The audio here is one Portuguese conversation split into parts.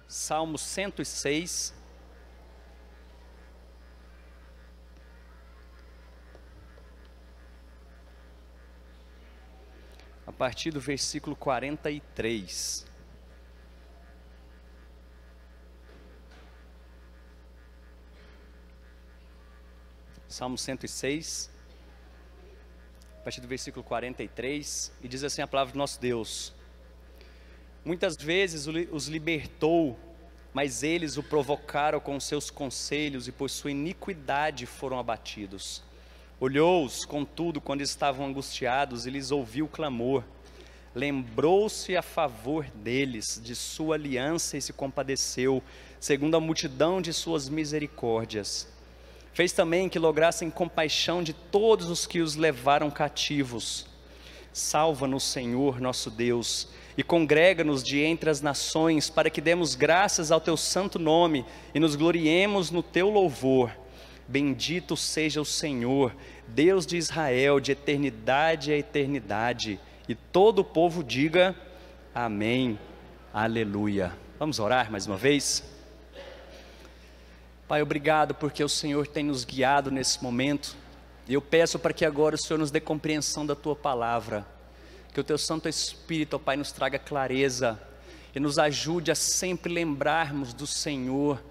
Salmo 106. A partir do versículo 43. Salmo 106, a partir do versículo 43, e diz assim a palavra do nosso Deus: muitas vezes os libertou, mas eles o provocaram com seus conselhos, e por sua iniquidade foram abatidos. Olhou-os, contudo, quando estavam angustiados, e lhes ouviu o clamor. Lembrou-se a favor deles de sua aliança e se compadeceu, segundo a multidão de suas misericórdias. Fez também que lograssem compaixão de todos os que os levaram cativos. Salva-nos, Senhor, nosso Deus, e congrega-nos de entre as nações, para que demos graças ao teu santo nome e nos gloriemos no teu louvor. Bendito seja o Senhor, Deus de Israel, de eternidade a eternidade. E todo o povo diga amém, aleluia. Vamos orar mais uma vez? Pai, obrigado porque o Senhor tem nos guiado nesse momento. E eu peço para que agora o Senhor nos dê compreensão da tua palavra. Que o teu Santo Espírito, ó Pai, nos traga clareza e nos ajude a sempre lembrarmos do Senhor.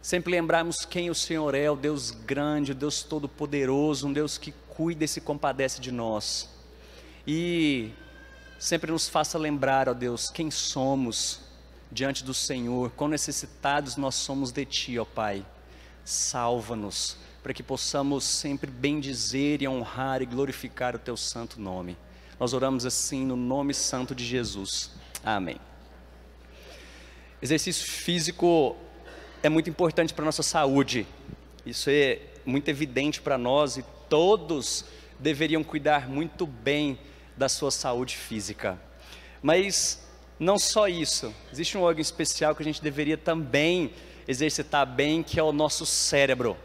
Sempre lembrarmos quem o Senhor é, o Deus grande, o Deus todo-poderoso, um Deus que cuida e se compadece de nós. E sempre nos faça lembrar, ó Deus, quem somos diante do Senhor, quão necessitados nós somos de Ti, ó Pai. Salva-nos, para que possamos sempre bendizer e honrar e glorificar o Teu santo nome. Nós oramos assim no nome santo de Jesus. Amém. Exercício físico é muito importante para a nossa saúde. Isso é muito evidente para nós e todos deveriam cuidar muito bem da sua saúde física. Mas não só isso, existe um órgão especial que a gente deveria também exercitar bem, que é o nosso cérebro.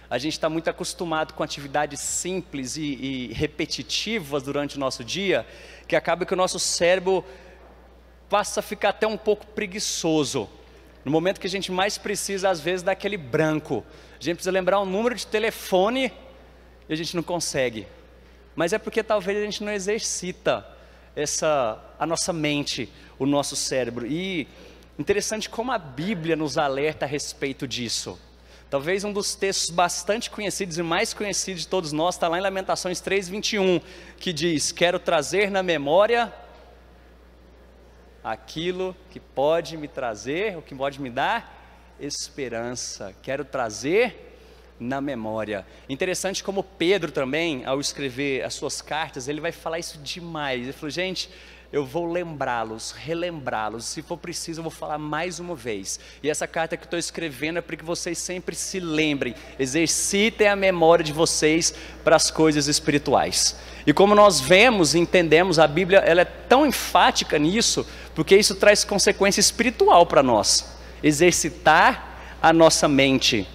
A gente está muito acostumado com atividades simples e repetitivas durante o nosso dia, que acaba que o nosso cérebro passa a ficar até um pouco preguiçoso. No momento que a gente mais precisa, às vezes, daquele branco. A gente precisa lembrar um número de telefone e a gente não consegue. Mas é porque talvez a gente não exercita a nossa mente, o nosso cérebro. E interessante como a Bíblia nos alerta a respeito disso. Talvez um dos textos bastante conhecidos e mais conhecidos de todos nós está lá em Lamentações 3:21, que diz: quero trazer na memória aquilo que pode me trazer, o que pode me dar esperança. Quero trazer na memória. Interessante como Pedro também, ao escrever as suas cartas, ele vai falar isso demais. Ele falou: gente, eu vou lembrá-los, relembrá-los, se for preciso eu vou falar mais uma vez. E essa carta que eu estou escrevendo é para que vocês sempre se lembrem, exercitem a memória de vocês para as coisas espirituais. E como nós vemos e entendemos, a Bíblia ela é tão enfática nisso, porque isso traz consequência espiritual para nós. Exercitar a nossa mente.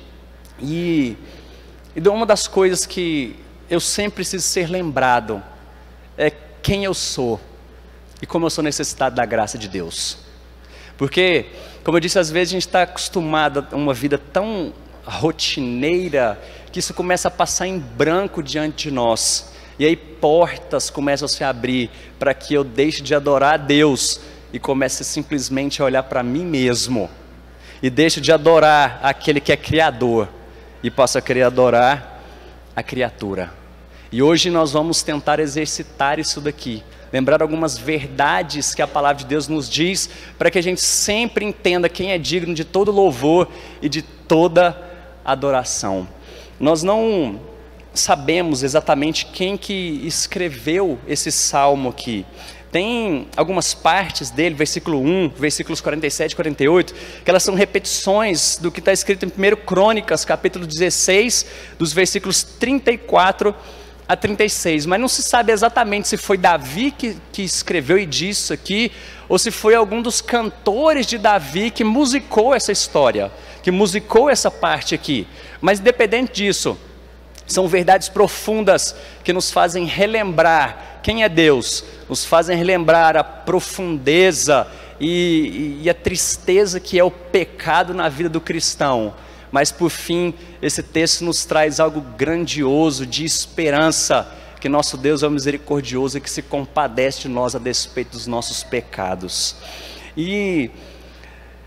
E uma das coisas que eu sempre preciso ser lembrado é quem eu sou e como eu sou necessitado da graça de Deus. Porque, como eu disse, às vezes a gente está acostumado a uma vida tão rotineira que isso começa a passar em branco diante de nós. E aí portas começam a se abrir para que eu deixe de adorar a Deus e comece simplesmente a olhar para mim mesmo. E deixe de adorar aquele que é Criador e passo a querer adorar a criatura. E hoje nós vamos tentar exercitar isso daqui. Lembrar algumas verdades que a palavra de Deus nos diz, para que a gente sempre entenda quem é digno de todo louvor e de toda adoração. Nós não sabemos exatamente quem que escreveu esse salmo aqui. Tem algumas partes dele, versículo 1, versículos 47 e 48, que elas são repetições do que está escrito em 1 Crônicas, capítulo 16, dos versículos 34 a 36, mas não se sabe exatamente se foi Davi que escreveu e disse isso aqui, ou se foi algum dos cantores de Davi que musicou essa história, que musicou essa parte aqui. Mas independente disso, são verdades profundas que nos fazem relembrar quem é Deus, nos fazem relembrar a profundeza e a tristeza que é o pecado na vida do cristão. Mas por fim, esse texto nos traz algo grandioso de esperança, que nosso Deus é misericordioso e que se compadece de nós a despeito dos nossos pecados. E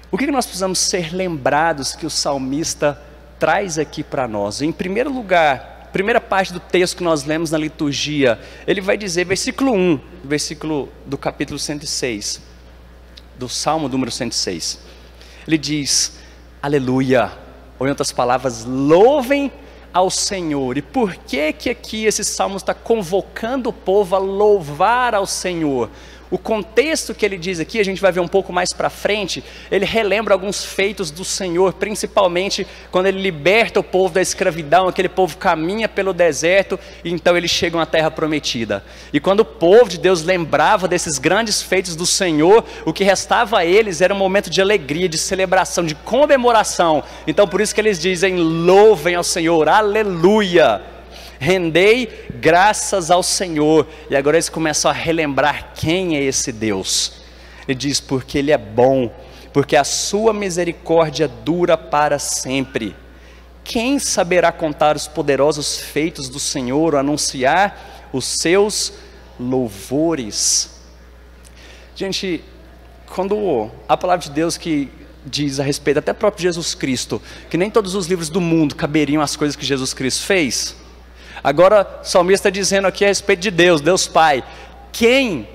o que nós precisamos ser lembrados que o salmista traz aqui para nós? Em primeiro lugar, primeira parte do texto que nós lemos na liturgia, ele vai dizer, versículo 1, versículo do capítulo 106, do Salmo número 106. Ele diz, aleluia, ou em outras palavras, louvem ao Senhor. E por que que aqui esse salmo está convocando o povo a louvar ao Senhor? O contexto que ele diz aqui, a gente vai ver um pouco mais para frente, ele relembra alguns feitos do Senhor, principalmente quando ele liberta o povo da escravidão, aquele povo caminha pelo deserto, e então eles chegam à terra prometida. E quando o povo de Deus lembrava desses grandes feitos do Senhor, o que restava a eles era um momento de alegria, de celebração, de comemoração. Então por isso que eles dizem, louvem ao Senhor, aleluia. Rendei graças ao Senhor. E agora eles começam a relembrar quem é esse Deus. Ele diz, porque Ele é bom, porque a sua misericórdia dura para sempre. Quem saberá contar os poderosos feitos do Senhor, ou anunciar os seus louvores? Gente, quando a palavra de Deus que diz a respeito, até próprio Jesus Cristo, que nem todos os livros do mundo caberiam as coisas que Jesus Cristo fez. Agora o salmista está dizendo aqui a respeito de Deus, Deus Pai. Quem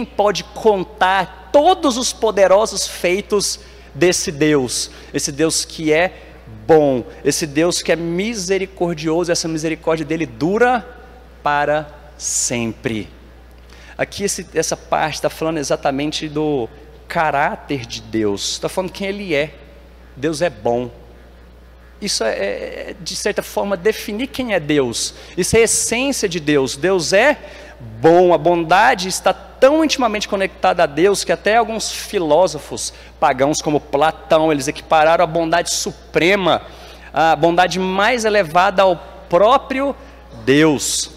pode contar todos os poderosos feitos desse Deus? Esse Deus que é bom, esse Deus que é misericordioso, essa misericórdia dele dura para sempre. Aqui essa parte está falando exatamente do caráter de Deus, está falando quem Ele é. Deus é bom. Isso é, de certa forma, definir quem é Deus. Isso é a essência de Deus. Deus é bom. A bondade está tão intimamente conectada a Deus que até alguns filósofos pagãos como Platão, eles equipararam a bondade suprema, a bondade mais elevada ao próprio Deus.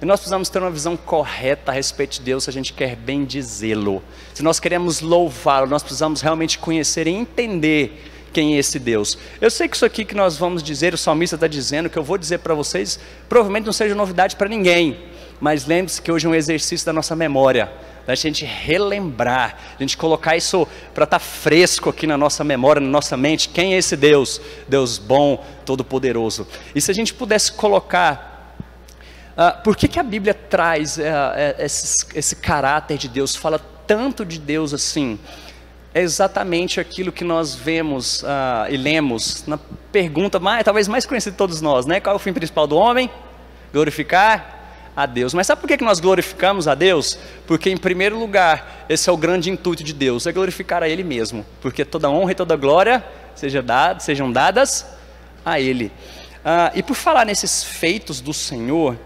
E nós precisamos ter uma visão correta a respeito de Deus se a gente quer bem dizê-lo. Se nós queremos louvá-lo, nós precisamos realmente conhecer e entender quem é esse Deus. Eu sei que isso aqui que nós vamos dizer, o salmista está dizendo, que eu vou dizer para vocês, provavelmente não seja novidade para ninguém, mas lembre-se que hoje é um exercício da nossa memória, da gente relembrar, a gente colocar isso para estar fresco aqui na nossa memória, na nossa mente, quem é esse Deus? Deus bom, todo-poderoso. E se a gente pudesse colocar, por que a Bíblia traz esse caráter de Deus, fala tanto de Deus assim? É exatamente aquilo que nós vemos e lemos na pergunta talvez mais conhecida de todos nós, né? Qual é o fim principal do homem? Glorificar a Deus. Mas sabe por que nós glorificamos a Deus? Porque em primeiro lugar, esse é o grande intuito de Deus, é glorificar a Ele mesmo, porque toda honra e toda glória sejam dadas a Ele. E por falar nesses feitos do Senhor,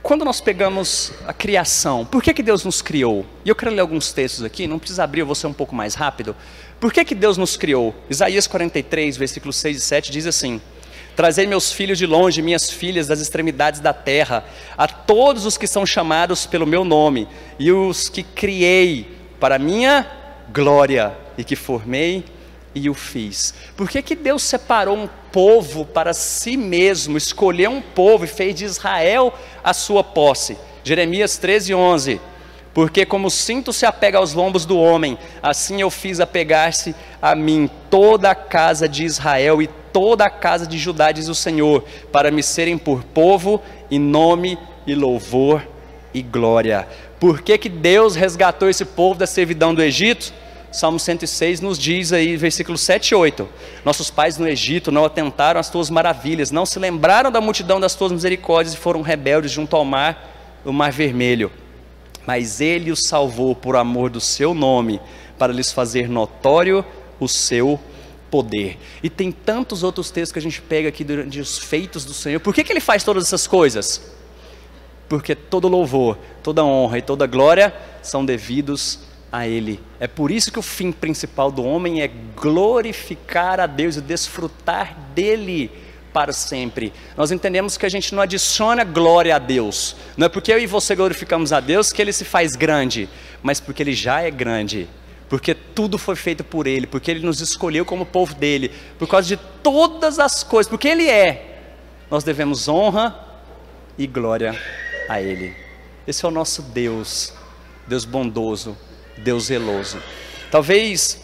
quando nós pegamos a criação, por que Deus nos criou? E eu quero ler alguns textos aqui, não precisa abrir, eu vou ser um pouco mais rápido. Por que Deus nos criou? Isaías 43, versículos 6 e 7 diz assim: trazei meus filhos de longe, minhas filhas das extremidades da terra, a todos os que são chamados pelo meu nome, e os que criei para minha glória, e que formei e o fiz. Por que Deus separou um povo para si mesmo, escolheu um povo e fez de Israel a sua posse? Jeremias 13:11, porque como o cinto se apega aos lombos do homem, assim eu fiz apegar-se a mim toda a casa de Israel e toda a casa de Judá, diz o Senhor, para me serem por povo e nome e louvor e glória. Por que Deus resgatou esse povo da servidão do Egito? Salmo 106 nos diz aí, versículos 7 e 8, nossos pais no Egito não atentaram às tuas maravilhas, não se lembraram da multidão das tuas misericórdias e foram rebeldes junto ao mar, o mar vermelho. Mas Ele os salvou por amor do seu nome, para lhes fazer notório o seu poder. E tem tantos outros textos que a gente pega aqui durante os feitos do Senhor. Por que Ele faz todas essas coisas? Porque todo louvor, toda honra e toda glória são devidos a Ele. É por isso que o fim principal do homem é glorificar a Deus e desfrutar dEle para sempre. Nós entendemos que a gente não adiciona glória a Deus, não é porque eu e você glorificamos a Deus que Ele se faz grande, mas porque Ele já é grande, porque tudo foi feito por Ele, porque Ele nos escolheu como povo dEle, por causa de todas as coisas, porque Ele é, nós devemos honra e glória a Ele. Esse é o nosso Deus, Deus bondoso, Deus zeloso. Talvez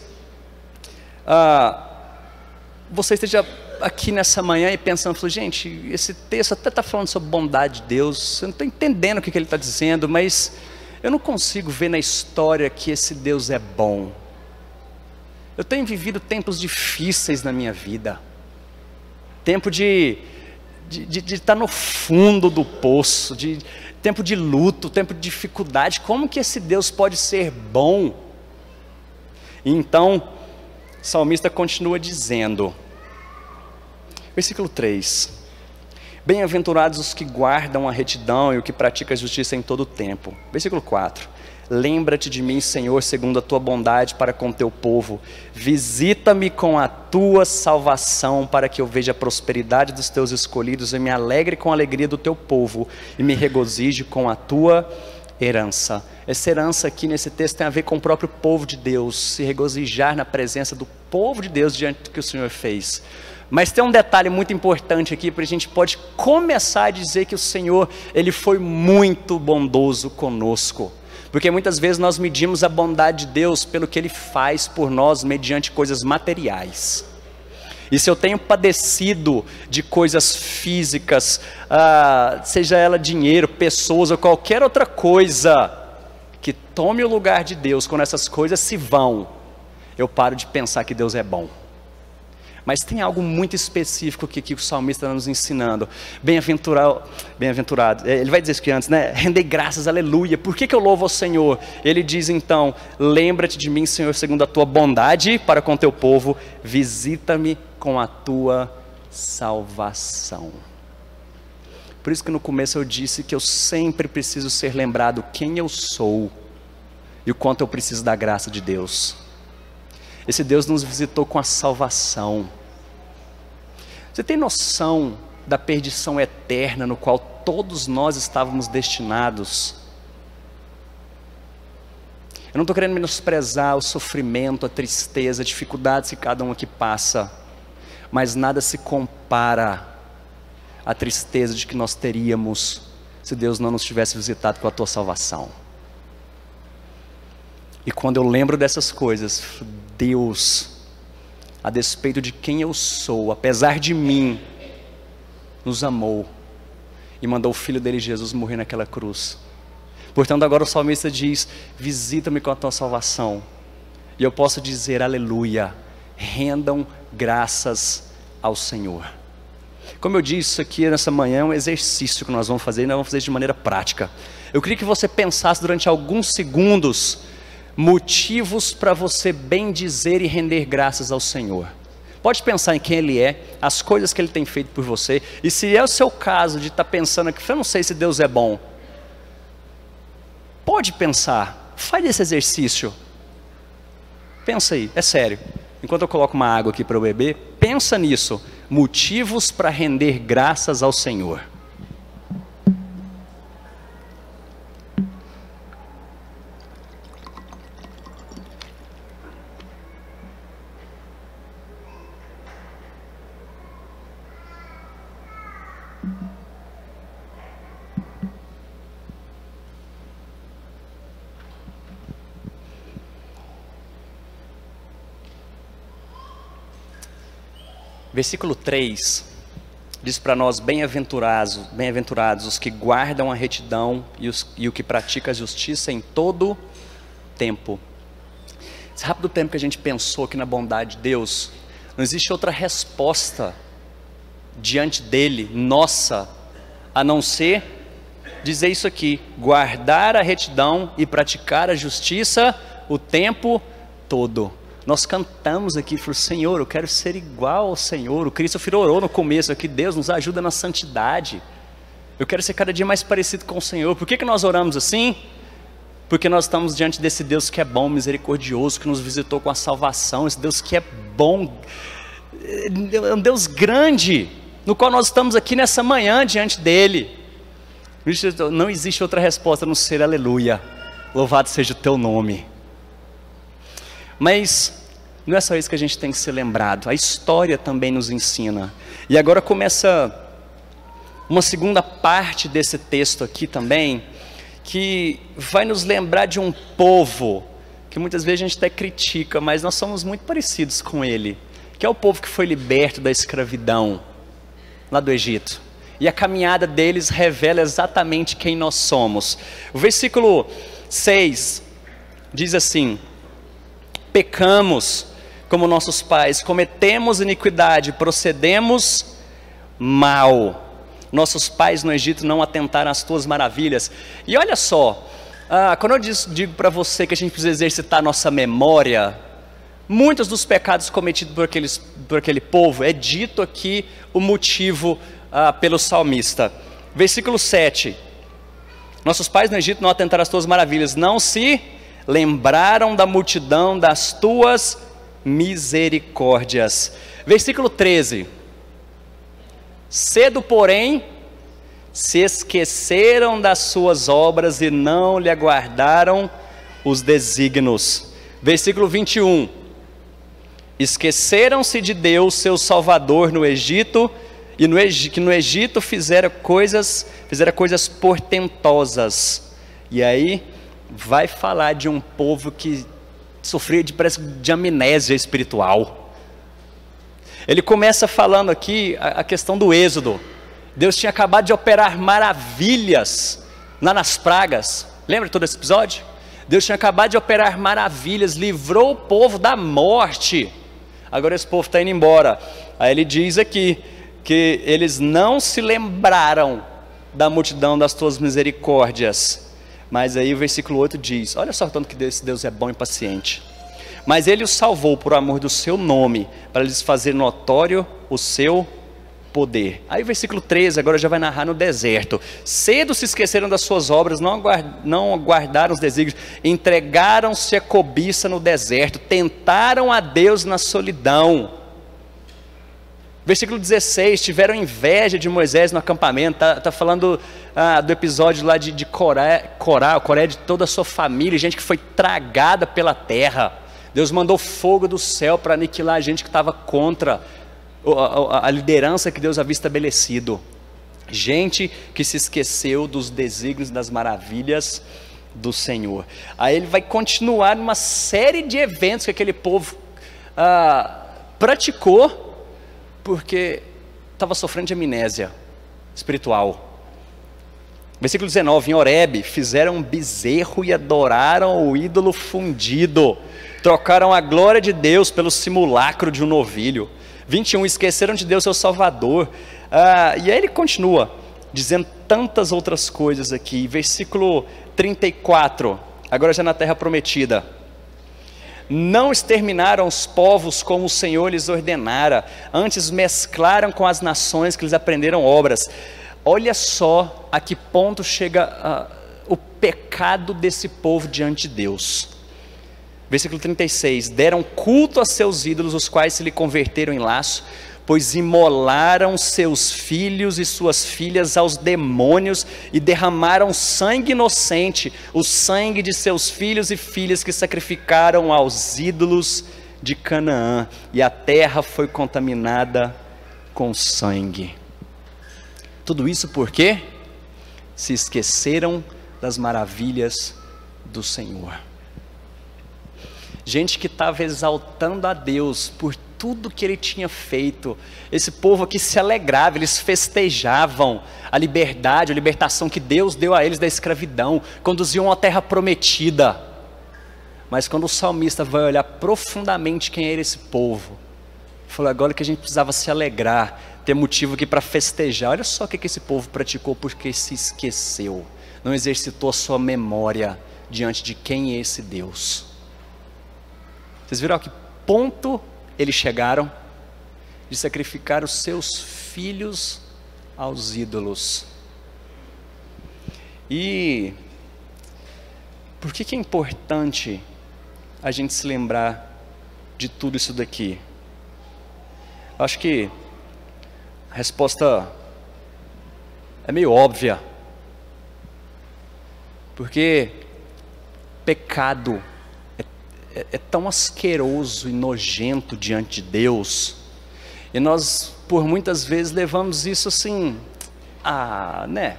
você esteja aqui nessa manhã e pensando, gente, esse texto até está falando sobre bondade de Deus, eu não estou entendendo o que ele está dizendo, mas eu não consigo ver na história que esse Deus é bom. Eu tenho vivido tempos difíceis na minha vida, tempo de estar no fundo do poço, tempo de luto, tempo de dificuldade. Como que esse Deus pode ser bom? E então, o salmista continua dizendo, versículo 3: bem-aventurados os que guardam a retidão e o que pratica a justiça em todo o tempo. Versículo 4: lembra-te de mim, Senhor, segundo a tua bondade para com teu povo, visita-me com a tua salvação, para que eu veja a prosperidade dos teus escolhidos e me alegre com a alegria do teu povo e me regozije com a tua herança. Essa herança aqui nesse texto tem a ver com o próprio povo de Deus, se regozijar na presença do povo de Deus diante do que o Senhor fez. Mas tem um detalhe muito importante aqui, para a gente pode começar a dizer que o Senhor, Ele foi muito bondoso conosco, porque muitas vezes nós medimos a bondade de Deus pelo que Ele faz por nós mediante coisas materiais. E se eu tenho padecido de coisas físicas, seja ela dinheiro, pessoas ou qualquer outra coisa que tome o lugar de Deus, quando essas coisas se vão, eu paro de pensar que Deus é bom. Mas tem algo muito específico que o salmista está nos ensinando. Bem-aventurado, ele vai dizer isso que antes, né? Render graças, aleluia. Por que eu louvo ao Senhor? Ele diz então, lembra-te de mim, Senhor, segundo a tua bondade para com teu povo, visita-me com a tua salvação. Por isso que no começo eu disse que eu sempre preciso ser lembrado quem eu sou e o quanto eu preciso da graça de Deus. Esse Deus nos visitou com a salvação. Você tem noção da perdição eterna no qual todos nós estávamos destinados? Eu não estou querendo menosprezar o sofrimento, a tristeza, a dificuldades que cada um aqui passa, mas nada se compara à tristeza de que nós teríamos se Deus não nos tivesse visitado com a tua salvação. E quando eu lembro dessas coisas, Deus, a despeito de quem eu sou, apesar de mim, nos amou e mandou o Filho dele, Jesus, morrer naquela cruz. Portanto, agora o salmista diz, visita-me com a tua salvação. E eu posso dizer, aleluia, rendam graças ao Senhor. Como eu disse aqui nessa manhã, é um exercício que nós vamos fazer, e nós vamos fazer de maneira prática. Eu queria que você pensasse durante alguns segundos, motivos para você bendizer e render graças ao Senhor. Pode pensar em quem Ele é, as coisas que Ele tem feito por você, e se é o seu caso de estar pensando aqui, eu não sei se Deus é bom, pode pensar, faz esse exercício, pensa aí, é sério, enquanto eu coloco uma água aqui para eu beber, pensa nisso, motivos para render graças ao Senhor. Versículo 3 diz para nós, bem-aventurados os que guardam a retidão e o que pratica a justiça em todo tempo. Esse rápido tempo que a gente pensou aqui na bondade de Deus, não existe outra resposta diante dele, nossa, a não ser dizer isso aqui, guardar a retidão e praticar a justiça o tempo todo. Nós cantamos aqui, falou, Senhor, eu quero ser igual ao Senhor. O Christopher orou no começo aqui, Deus nos ajuda na santidade. Eu quero ser cada dia mais parecido com o Senhor. Por que nós oramos assim? Porque nós estamos diante desse Deus que é bom, misericordioso, que nos visitou com a salvação. Esse Deus que é bom, é um Deus grande, no qual nós estamos aqui nessa manhã diante dele. Não existe outra resposta a não ser aleluia, louvado seja o teu nome. Mas não é só isso que a gente tem que ser lembrado, a história também nos ensina. E agora começa uma segunda parte desse texto aqui também, que vai nos lembrar de um povo, que muitas vezes a gente até critica, mas nós somos muito parecidos com ele, que é o povo que foi liberto da escravidão, lá do Egito. E a caminhada deles revela exatamente quem nós somos. O versículo 6 diz assim: pecamos como nossos pais, cometemos iniquidade, procedemos mal. Nossos pais no Egito não atentaram às tuas maravilhas. E olha só, quando eu digo para você que a gente precisa exercitar a nossa memória, muitos dos pecados cometidos por aquele povo, é dito aqui o motivo pelo salmista. Versículo 7: nossos pais no Egito não atentaram às tuas maravilhas, não se lembraram da multidão das tuas misericórdias. Versículo 13: cedo, porém, se esqueceram das suas obras e não lhe aguardaram os desígnios. Versículo 21: esqueceram-se de Deus, seu Salvador, no Egito, e que no Egito fizera coisas portentosas. E aí vai falar de um povo que sofria parece de amnésia espiritual. Ele começa falando aqui a questão do êxodo. Deus tinha acabado de operar maravilhas lá nas pragas. Lembra todo esse episódio? Deus tinha acabado de operar maravilhas, livrou o povo da morte. Agora esse povo está indo embora. Aí ele diz aqui que eles não se lembraram da multidão das tuas misericórdias. Mas aí o versículo 8 diz, olha só tanto que Deus é bom e paciente. Mas ele os salvou por amor do seu nome, para lhes fazer notório o seu poder. Aí o versículo 13 agora já vai narrar no deserto. Cedo se esqueceram das suas obras, não guardaram os desígnios, entregaram-se à cobiça no deserto, tentaram a Deus na solidão. Versículo 16, tiveram inveja de Moisés no acampamento. Está falando do episódio lá de Coré, de toda a sua família, gente que foi tragada pela terra. Deus mandou fogo do céu para aniquilar a gente que estava contra a liderança que Deus havia estabelecido. Gente que se esqueceu dos desígnios, das maravilhas do Senhor. Aí ele vai continuar numa série de eventos que aquele povo praticou, porque estava sofrendo de amnésia espiritual. Versículo 19, em Horebe fizeram um bezerro e adoraram o ídolo fundido, trocaram a glória de Deus pelo simulacro de um novilho. 21, esqueceram de Deus seu Salvador. E aí ele continua dizendo tantas outras coisas aqui. Versículo 34, agora já na terra prometida: não exterminaram os povos como o Senhor lhes ordenara, antes mesclaram com as nações que lhes aprenderam obras. Olha só a que ponto chega o pecado desse povo diante de Deus. Versículo 36, deram culto a seus ídolos, os quais se lhe converteram em laço, pois imolaram seus filhos e suas filhas aos demônios e derramaram sangue inocente, o sangue de seus filhos e filhas que sacrificaram aos ídolos de Canaã, e a terra foi contaminada com sangue. Tudo isso porque se esqueceram das maravilhas do Senhor. Gente que estava exaltando a Deus por tudo que Ele tinha feito. Esse povo aqui se alegrava, eles festejavam a liberdade, a libertação que Deus deu a eles da escravidão, conduziam a terra prometida. Mas quando o salmista vai olhar profundamente quem era esse povo, falou agora que a gente precisava se alegrar, ter motivo aqui para festejar. Olha só o que esse povo praticou porque se esqueceu, não exercitou a sua memória diante de quem é esse Deus. Vocês viram a que ponto eles chegaram de sacrificar os seus filhos aos ídolos? E por que é importante a gente se lembrar de tudo isso daqui? Acho que a resposta é meio óbvia, porque pecado é tão asqueroso e nojento diante de Deus, e nós por muitas vezes levamos isso assim, né?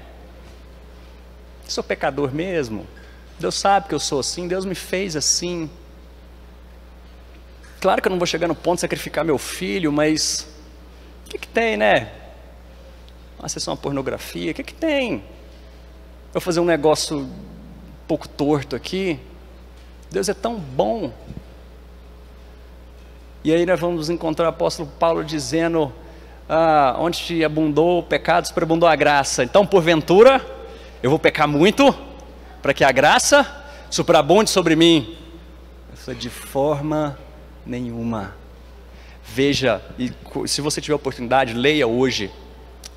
Sou pecador mesmo, Deus sabe que eu sou assim, Deus me fez assim. Claro que eu não vou chegar no ponto de sacrificar meu filho, mas o que tem, né? Acessar uma pornografia, o que tem? Eu vou fazer um negócio um pouco torto aqui. Deus é tão bom. E aí nós vamos encontrar o apóstolo Paulo dizendo, onde abundou o pecado, superabundou a graça. Então, porventura, eu vou pecar muito, para que a graça superabunde sobre mim. Eu falei, de forma nenhuma. Veja, e se você tiver oportunidade, leia hoje,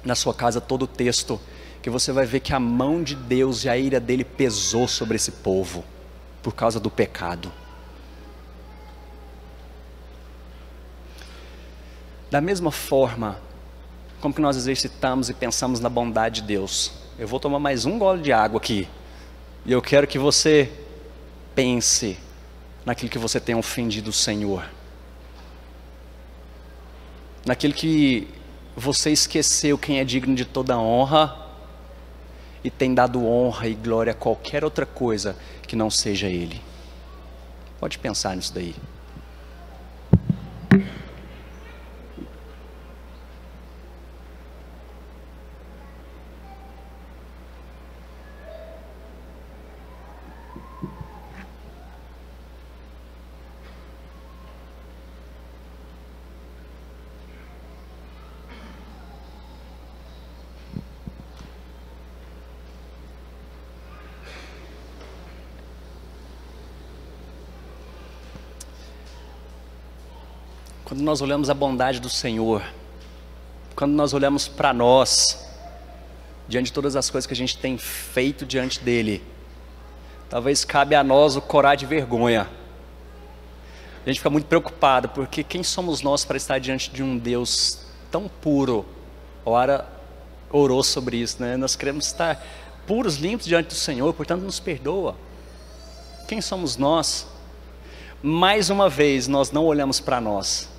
na sua casa, todo o texto, que você vai ver que a mão de Deus e a ira dele pesou sobre esse povo, por causa do pecado. Da mesma forma, como que nós exercitamos e pensamos na bondade de Deus. Eu vou tomar mais um gole de água aqui, e eu quero que você pense naquilo que você tem ofendido o Senhor, naquilo que você esqueceu quem é digno de toda honra, e tem dado honra e glória a qualquer outra coisa que não seja Ele. Pode pensar nisso daí. Quando nós olhamos a bondade do Senhor, quando nós olhamos para nós, diante de todas as coisas que a gente tem feito diante dEle, talvez cabe a nós o corar de vergonha. A gente fica muito preocupado, porque quem somos nós para estar diante de um Deus tão puro? Ora, orou sobre isso, né? Nós queremos estar puros, limpos diante do Senhor, portanto nos perdoa. Quem somos nós? Mais uma vez, nós não olhamos para nós,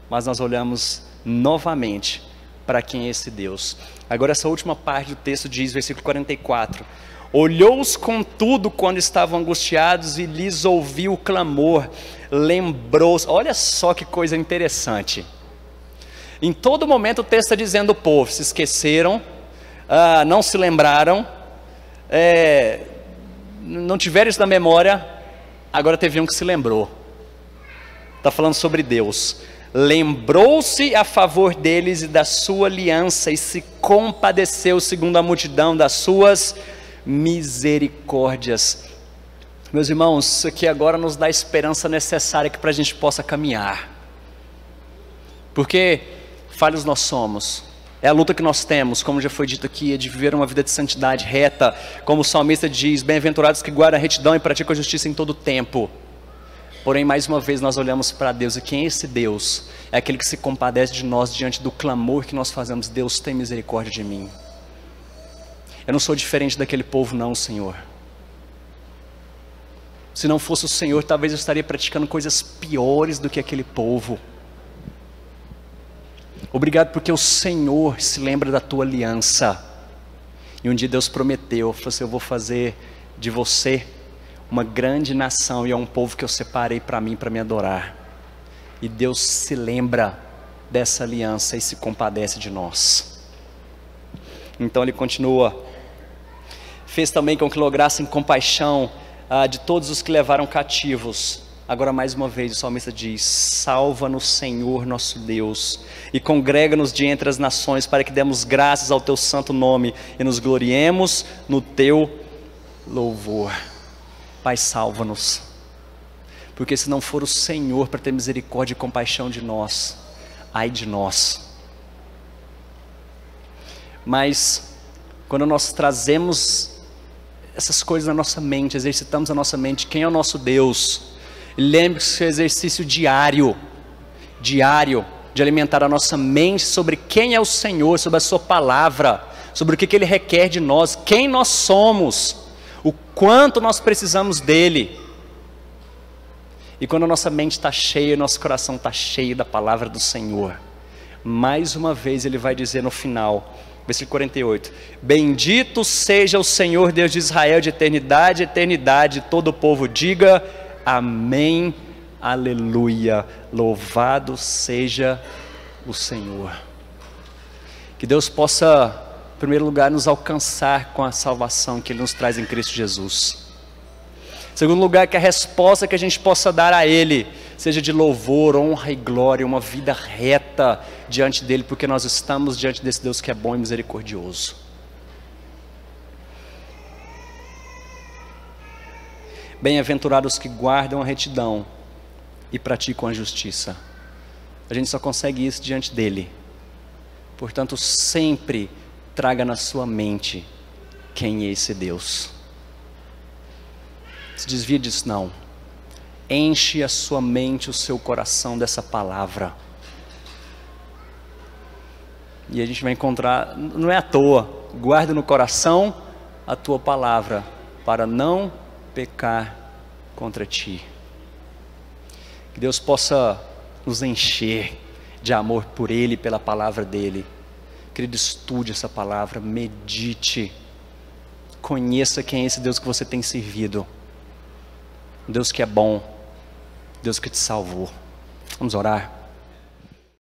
mas nós olhamos novamente para quem é esse Deus. Agora essa última parte do texto diz, versículo 44, olhou-os contudo quando estavam angustiados e lhes ouviu o clamor, lembrou-os. Olha só que coisa interessante, em todo momento o texto está dizendo, o povo se esqueceram, não se lembraram, não tiveram isso na memória, agora teve um que se lembrou. Está falando sobre Deus. Lembrou-se a favor deles e da sua aliança, e se compadeceu segundo a multidão das suas misericórdias. Meus irmãos, isso aqui agora nos dá a esperança necessária para a gente possa caminhar, porque falhos nós somos, é a luta que nós temos, como já foi dito aqui, é de viver uma vida de santidade reta, como o salmista diz, bem-aventurados que guardam a retidão e praticam a justiça em todo o tempo. Porém, mais uma vez nós olhamos para Deus, e quem é esse Deus? É aquele que se compadece de nós diante do clamor que nós fazemos, Deus tem misericórdia de mim. Eu não sou diferente daquele povo não, Senhor. Se não fosse o Senhor, talvez eu estaria praticando coisas piores do que aquele povo. Obrigado porque o Senhor se lembra da tua aliança. E um dia Deus prometeu, falou assim, eu vou fazer de você uma grande nação, e é um povo que eu separei para mim, para me adorar. E Deus se lembra dessa aliança e se compadece de nós. Então ele continua, fez também com que lograssem compaixão de todos os que levaram cativos. Agora mais uma vez o salmista diz, salva-nos Senhor nosso Deus, e congrega-nos de entre as nações, para que demos graças ao teu santo nome, e nos gloriemos no teu louvor. Pai, salva-nos, porque se não for o Senhor para ter misericórdia e compaixão de nós, ai de nós. Mas quando nós trazemos essas coisas na nossa mente, exercitamos a nossa mente, quem é o nosso Deus? Lembre-se que é exercício diário, de alimentar a nossa mente sobre quem é o Senhor, sobre a sua palavra, sobre o que Ele requer de nós, quem nós somos, o quanto nós precisamos dEle. E quando a nossa mente está cheia, nosso coração está cheio da palavra do Senhor, mais uma vez Ele vai dizer no final, versículo 48, bendito seja o Senhor Deus de Israel de eternidade a eternidade, todo o povo diga amém, aleluia, louvado seja o Senhor. Que Deus possa, em primeiro lugar, nos alcançar com a salvação que Ele nos traz em Cristo Jesus. Em segundo lugar, que a resposta que a gente possa dar a Ele seja de louvor, honra e glória, uma vida reta diante dEle, porque nós estamos diante desse Deus que é bom e misericordioso. Bem-aventurados que guardam a retidão e praticam a justiça. A gente só consegue isso diante dEle. Portanto, sempre traga na sua mente quem é esse Deus. Se desvia disso não. Enche a sua mente, o seu coração dessa palavra. E a gente vai encontrar, não é à toa, guarda no coração a tua palavra, para não pecar contra ti. Que Deus possa nos encher de amor por Ele e pela palavra dEle. Querido, estude essa palavra, medite, conheça quem é esse Deus que você tem servido. Um Deus que é bom, Deus que te salvou. Vamos orar.